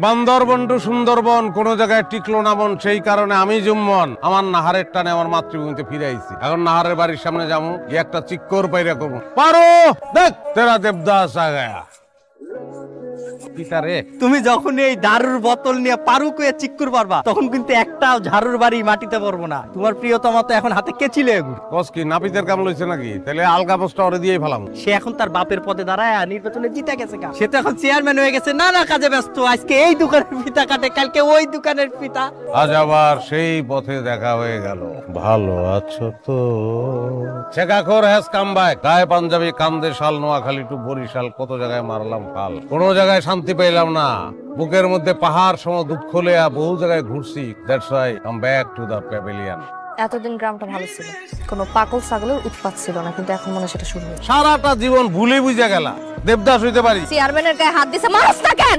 Bandarban two Sundarban কোন জায়গায় টিকলো না মন, সেই কারণে আমি জুম্মন আমার নাহারের টানে আমার মাতৃভূমিতে ফিরে আইছি। এখন নাহারের বাড়ির সামনে যাবো, গিয়ে একটা চিক্কর পাইরা করবো, পারো দেখ তেরা দেবদাস আ গায়া। তুমি যখন এই দারুর বোতল নিয়ে পারু কয়ে চিক্কুর পারবা, তখন কিন্তু একটাও ঝাড়ুর বাড়ি মাটিতে পড়বো না। তোমার প্রিয়তমা তো এখন হাতে কে ছিল? কস কি নাপিতের কাম লইছে নাকি? তাহলে আলগা পোস্টটা ওরে দিয়েই ফেলাম। সে এখন তার বাপের পদে দাঁড়ায় নির্বাচনে জিতে গেছে। সে তো এখন চেয়ারম্যান হয়ে গেছে, নানা কাজে ব্যস্ত। আজকে এই দোকানের ফিতা কাটে, কালকে ওই দোকানের ফিতা। আজ আবার সেই পথে দেখা হয়ে গেল। ভালো আছো তো? শেখাখোর হ্যাজ কাম ব্যাক। গায়ে পাঞ্জাবি, কান্দে শাল, নোয়াখালী টু বরিশাল, কত জায়গায় মারলাম ফাল, কোনো জায়গায় শান্তি পেলাম না। বুকের মধ্যে পাহাড় সম দুঃখ লইয়া বহু জায়গায় ঘুরছি। That's why come back to the pavilion. এতদিন গ্রামটা ভালো ছিল, কোনো পাগল ছাগলের উৎপাত ছিল না, কিন্তু এখন মনে হয় সেটা শুরু হয়েছে। সারাটা জীবন ভুলে বুঝে গেলা দেবদাস হইতে পারি। চেয়ারম্যানের গায়ে হাত দিছে, মানুষ না কেন?